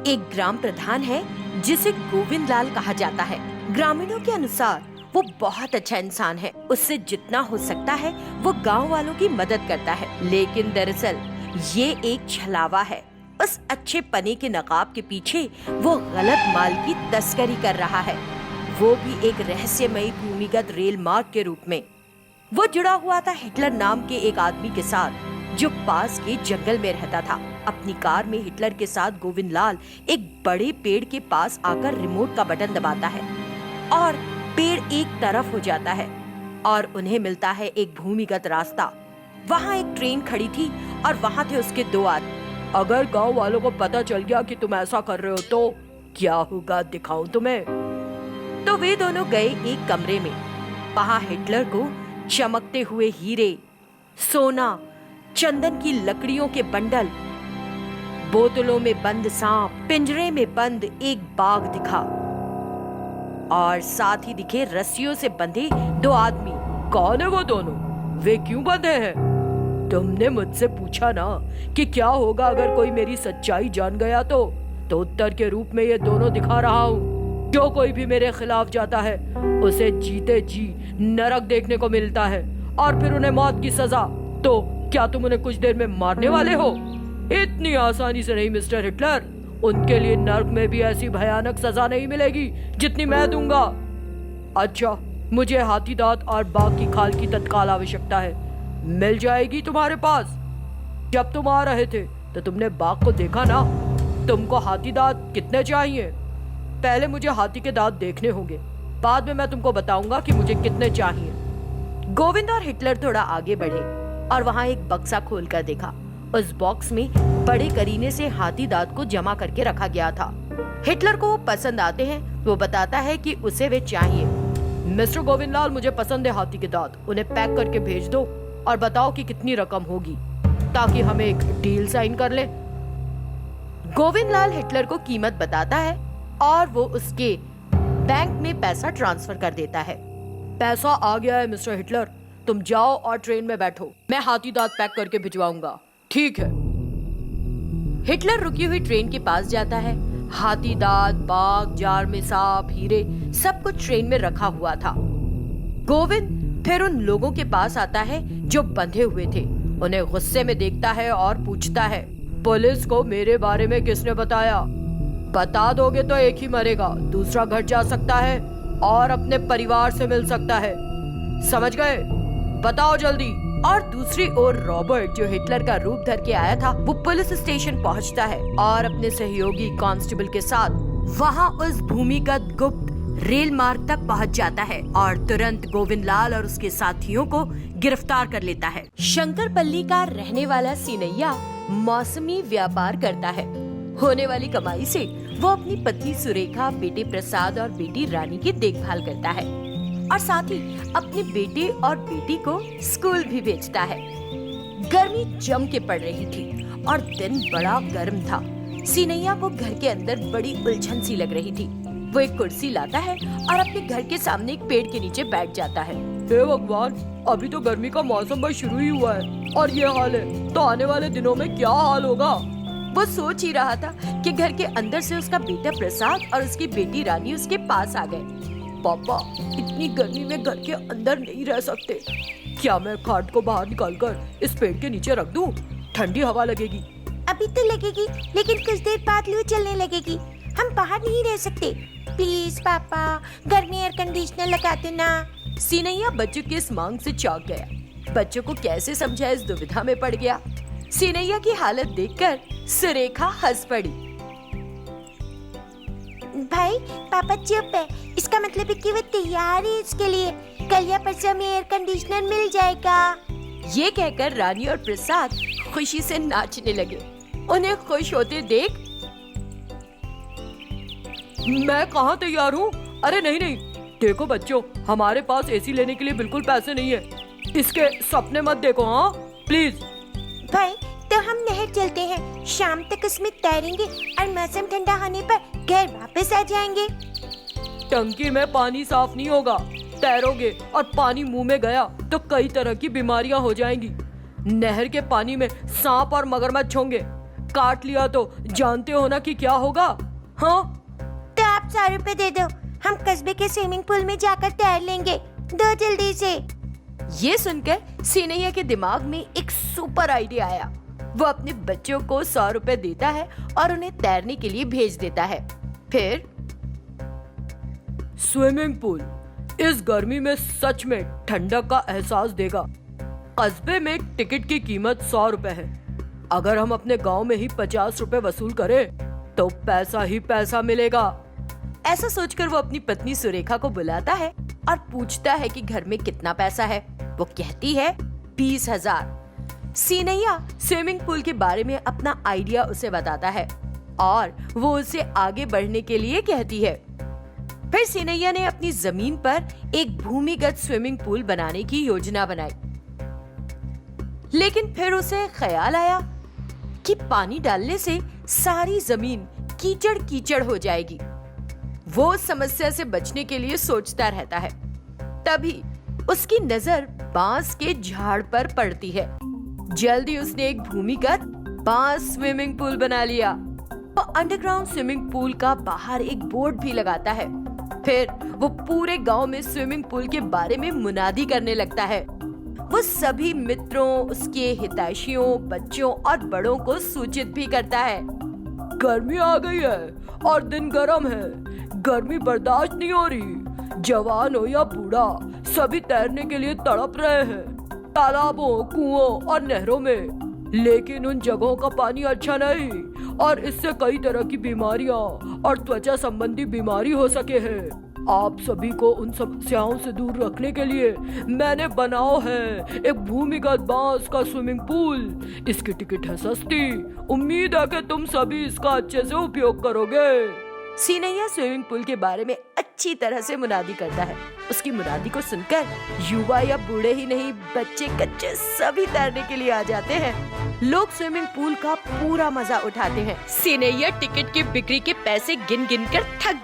एक ग्राम प्रधान है जिसे गोविंद लाल कहा जाता है। ग्रामीणों के अनुसार वो बहुत अच्छा इंसान है। उससे जितना हो सकता है वो गांव वालों की मदद करता है, लेकिन दरअसल ये एक छलावा है। उस अच्छे पने के नकाब के पीछे वो गलत माल की तस्करी कर रहा है, वो भी एक रहस्यमयी भूमिगत रेल मार्ग के रूप में। वो जुड़ा हुआ था हिटलर नाम के एक आदमी के साथ जो पास के जंगल में रहता था। अपनी कार में हिटलर के साथ गोविंद लाल एक बड़े पेड़ के पास आकर रिमोट का बटन दबाता है और पेड़ एक तरफ हो जाता है और उन्हें मिलता है एक भूमिगत रास्ता। वहाँ एक ट्रेन खड़ी थी और वहाँ थे उसके 2 आदमी। अगर गांव वालों को पता चल गया कि तुम ऐसा कर रहे हो तो क्या होगा, दिखाऊं तुम्हें। तो वे दोनों गए एक कमरे में। वहाँ हिटलर को चमकते हुए हीरे, सोना, चंदन की लकड़ियों के बंडल, बोतलों में बंद सांप, पिंजरे में बंद एक बाघ दिखा और साथ ही दिखे रस्सियों से बंधे 2 आदमी। कौन है वो दोनों? वे क्यों बंधे हैं? तुमने मुझसे पूछा ना कि क्या होगा अगर कोई मेरी सच्चाई जान गया तो उत्तर के रूप में ये दोनों दिखा रहा हूँ। जो कोई भी मेरे खिलाफ जाता है उसे जीते जी नरक देखने को मिलता है और फिर उन्हें मौत की सजा। तो क्या तुम उन्हें कुछ देर में मारने वाले हो? इतनी आसानी से नहीं मिस्टर हिटलर। उनके लिए नर्क में भी ऐसी भयानक सजा नहीं मिलेगी जितनी मैं दूंगा। अच्छा, मुझे हाथी दांत और बाघ की खाल की तत्काल आवश्यकता है। मिल जाएगी तुम्हारे पास। जब तुम आ रहे थे तो तुमने बाघ को देखा ना। तुमको हाथी दांत कितने चाहिए? पहले मुझे हाथी के दांत देखने होंगे, बाद में मैं तुमको बताऊंगा कि मुझे कितने चाहिए। गोविंद और हिटलर थोड़ा आगे बढ़े और वहाँ एक बक्सा खोलकर देखा। उस बॉक्स में बड़े करीने से हाथी दांत को जमा करके रखा गया था। हिटलर को वो पसंद आते हैं। वो बताता है कि उसे वे चाहिए। मिस्टर गोविंद लाल, मुझे पसंद है हाथी के दांत। उन्हें पैक करके भेज दो और बताओ कि कितनी रकम होगी ताकि हम एक डील साइन कर ले। गोविंद लाल हिटलर को कीमत बताता है और वो उसके बैंक में पैसा ट्रांसफर कर देता है। पैसा आ गया है मिस्टर हिटलर, तुम जाओ और ट्रेन में बैठो। मैं हाथी दांत पैक करके भिजवाऊंगा। ठीक है। हिटलर रुकी हुई ट्रेन के पास जाता है। हाथी दांत, बाघ, जार में सांप, हीरे, सब कुछ ट्रेन में रखा हुआ था। गोविंद फिर उन लोगों के पास आता है जो बंधे हुए थे। उन्हें गुस्से में देखता है और पूछता है, पुलिस को मेरे बारे में किसने बताया? बता दोगे तो एक ही मरेगा, दूसरा घट जा सकता है और अपने परिवार से मिल सकता है। समझ गए? बताओ जल्दी। और दूसरी ओर रॉबर्ट, जो हिटलर का रूप धर के आया था, वो पुलिस स्टेशन पहुंचता है और अपने सहयोगी कांस्टेबल के साथ वहां उस भूमिगत गुप्त रेल मार्ग तक पहुंच जाता है और तुरंत गोविंद लाल और उसके साथियों को गिरफ्तार कर लेता है। शंकरपल्ली का रहने वाला सीनैया मौसमी व्यापार करता है। होने वाली कमाई से वो अपनी पत्नी सुरेखा, बेटे प्रसाद और बेटी रानी की देखभाल करता है और साथ ही अपने बेटे और बेटी को स्कूल भी भेजता है। गर्मी जम के पड़ रही थी और दिन बड़ा गर्म था। सीनैया को घर के अंदर बड़ी उलझन सी लग रही थी। वो एक कुर्सी लाता है और अपने घर के सामने एक पेड़ के नीचे बैठ जाता है। हे भगवान, अभी तो गर्मी का मौसम बस शुरू ही हुआ है और ये हाल है तो आने वाले दिनों में क्या हाल होगा। वो सोच ही रहा था कि घर के अंदर से उसका बेटा प्रसाद और उसकी बेटी रानी उसके पास आ गए। पापा, इतनी गर्मी में घर के अंदर नहीं रह सकते। क्या मैं खाट को बाहर निकालकर इस पेड़ के नीचे रख दूं? ठंडी हवा लगेगी। अभी तो लगेगी, लेकिन कुछ देर बाद लू चलने लगेगी। हम बाहर नहीं रह सकते। प्लीज पापा, घर में एयर कंडीशनर लगा दो ना। सीनैया बच्चों की इस मांग से चौंक गया। बच्चों को कैसे समझाए, इस दुविधा में पड़ गया। सीनैया की हालत देखकर सुरेखा हंस पड़ी। भाई, पापा चुप है। इसका मतलब है कि वो तैयार है इसके लिए। कल या परसों में एयर कंडीशनर मिल जाएगा। ये कहकर रानी और प्रसाद खुशी से नाचने लगे। उन्हें खुश होते देख मैं कहाँ तैयार हूँ? अरे नहीं नहीं, देखो बच्चों, हमारे पास एसी लेने के लिए बिल्कुल पैसे नहीं है। इसके सपने मत देखो, हाँ प्लीज। भाई, तो हम नहर चलते हैं। शाम तक उसमें तैरेंगे और मौसम ठंडा होने पर घर वापस आ जाएंगे। टंकी में पानी साफ नहीं होगा। तैरोगे और पानी मुंह में गया तो कई तरह की बीमारियां हो जाएंगी। नहर के पानी में सांप और मगरमच्छ होंगे। काट लिया तो जानते हो ना कि क्या होगा। हाँ, तो आप 100 रुपए दे दो, हम कस्बे के स्विमिंग पूल में जाकर तैर लेंगे। दो जल्दी से। ये सुनकर सीनैया के दिमाग में एक सुपर आइडिया आया। वो अपने बच्चों को 100 रुपए देता है और उन्हें तैरने के लिए भेज देता है। फिर स्विमिंग पूल इस गर्मी में सच में ठंडक का एहसास देगा। कस्बे में टिकट की कीमत 100 रुपए है। अगर हम अपने गांव में ही 50 रुपए वसूल करें तो पैसा ही पैसा मिलेगा। ऐसा सोचकर वो अपनी पत्नी सुरेखा को बुलाता है और पूछता है कि घर में कितना पैसा है। वो कहती है 20,000। सीनैया स्विमिंग पूल के बारे में अपना आइडिया उसे बताता है और वो उसे आगे बढ़ने के लिए कहती है। फिर सीनैया ने अपनी जमीन पर एक भूमिगत स्विमिंग पूल बनाने की योजना बनाई, लेकिन फिर उसे ख्याल आया कि पानी डालने से सारी जमीन कीचड़ कीचड़ हो जाएगी। वो उस समस्या से बचने के लिए सोचता रहता है। तभी उसकी नजर बांस के झाड़ पर पड़ती है। जल्दी उसने एक भूमिगत बांस स्विमिंग पूल बना लिया। वो अंडरग्राउंड स्विमिंग पूल का बाहर एक बोर्ड भी लगाता है। फिर वो पूरे गांव में स्विमिंग पूल के बारे में मुनादी करने लगता है। वो सभी मित्रों, उसके हितैषियों, बच्चों और बड़ों को सूचित भी करता है। गर्मी आ गई है और दिन गर्म है। गर्मी बर्दाश्त नहीं हो रही। जवान हो या बूढ़ा, सभी तैरने के लिए तड़प रहे हैं, तालाबों, कुओं और नहरों में। लेकिन उन जगहों का पानी अच्छा नहीं और इससे कई तरह की बीमारियां और त्वचा संबंधी बीमारी हो सके हैं। आप सभी को उन समस्याओं से दूर रखने के लिए मैंने बनाओ है एक भूमिगत बांस का स्विमिंग पूल। इसकी टिकट है सस्ती। उम्मीद है कि तुम सभी इसका अच्छे से उपयोग करोगे। सीनैया स्विमिंग पूल के बारे में अच्छी तरह से मुनादी करता है। उसकी मुनादी को सुनकर युवा या बूढ़े ही नहीं, बच्चे कच्चे सभी तैरने के लिए आ जाते हैं। लोग स्विमिंग पूल का पूरा मजा उठाते हैं। सीनैया टिकट की बिक्री के पैसे गिन गिन कर थक जाता है।